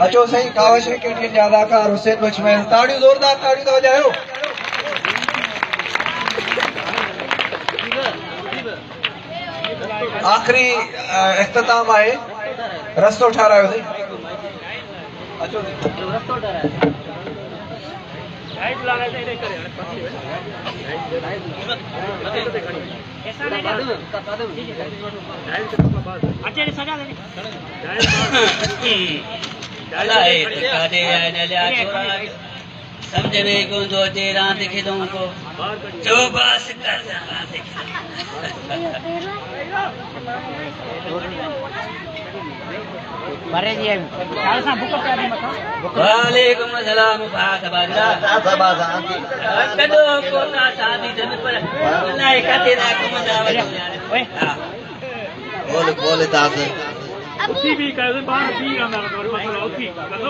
अचो सही कावश क्रिकेट के अदाकार हुसैन बख्शमैल ताड़ियों जोरदार ताड़ियों तो बजायो आखिरी इख्तिताम है रस्तो ठारायो सही अचो रस्तो ठारायो राइट लाने से इधर करे ऐसा नहीं अच्छा सजा दे अल्लाह कादे ने ले छोरा समझ में कौन जो दे रात खेदों को जो बस कर बारे जी सालसा बुक पे आदि मथा वालेकुम अस्सलाम बात बाजरा बाजा कदो कोता शादी जन पर नहीं कहते ना कुमदा ओए बोल बोल दास उठी भी कर बाहर भी ना कर मतलब उठी कदो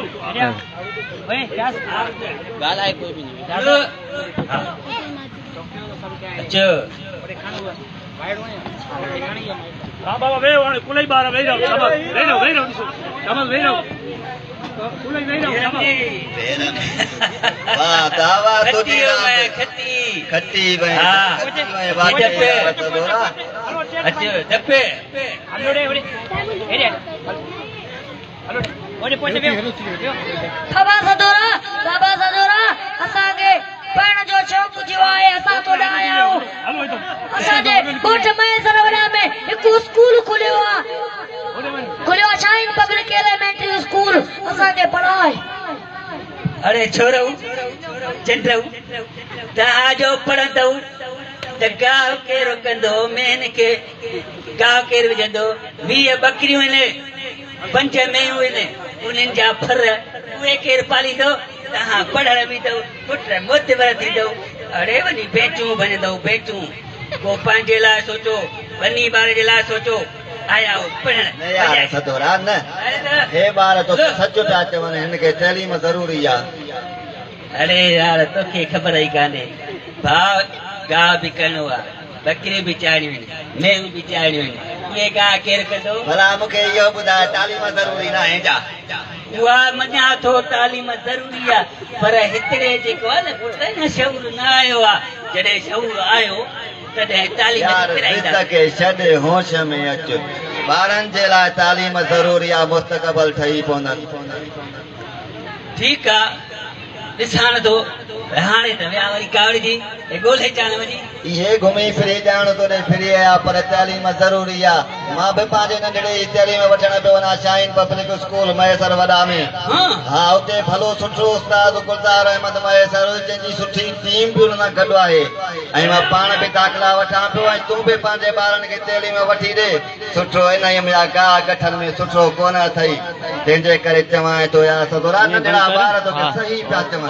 ओए क्या गाला है कोई भी नहीं अच्छा हां बाबा वे कुलाई बार वे जाओ समझ वे रहो समझ वे रहो कुलाई वे रहो समझ वाह दावा तो तेरा खट्टी भाई हां बात तो दोरा अच्छा डब्बे हेलो रे हेरे हेलो ओने पोचे वे बाबा सदोरा असा के पण जो शौक जो है असा तो आया हो असा जे कोट में सरवरा में एक स्कूल खुलियो शाइन पब्लिक एलिमेंट्री स्कूल असा के पढ़ाए अरे छोरो चंद्रऊ ता जो पढ़ंदो त गांव के रोकंदो मेन के गांव के विजंदो 20 बकरियों ने 5 मेयूं ने उन्हनि जा फर उहे केर पालींदो हाँ पढ़ण भी दो पुट मोतबर थी दो अरे वनी बेचूं बनदो बेचूं को पंहिंजे लाइ सोचो वनी बार जे लाइ सोचो आया हो पढ़ण न यार सदोरा न हे बार तो सच पिया चवनि हिन खे तैलीम ज़रूरी आ अरे यार तोखे ख़बर ई कान्हे भाउ गाह बि करणो आहे बकरी भी चाड़ियूं मेहूं भी चाड़ियूं ये गाह केर कंदो भला मूंखे इहो ॿुधाए तालीम ज़रूरी न आहे छा उहा मञा थो तालीम ज़रूरी आहे पर हिकिड़े जेको आहे न पुट न शऊर न आयो आहे जॾहिं शऊर आयो तॾहिं तालीम के छॾ होश में अच ॿारनि जे लाइ तालीम ज़रूरी आहे मुस्तक़बिल ठही पवंदनि ठीकु आहे ॾिसां थो हाणे त विया वरी कावड़ी जी ॻोल्हे चाण वञी इहे घुमी फिरी ॼाण थो ॾे फिरी आया पर तालीम ज़रूरी आहे मां बि पंहिंजे नंढड़े जी तालीम वठण पियो वञा शाइन पब्लिक स्कूल मयसर वॾा में हा उते भलो सुठो उस्ताद गुलज़ार अहमद मयसर जंहिंजी सुठी टीम बि हुन सां गॾु आहे ऐं मां पाण बि दाख़िला वठां पियो ऐं तूं बि पंहिंजे ॿारनि खे तालीम वठी ॾे सुठो इन जा गाह गठनि में सुठो कोन अथई तंहिंजे करे चवां थो यार सदोरा नंढड़ा ॿार तोखे सही पिया चवनि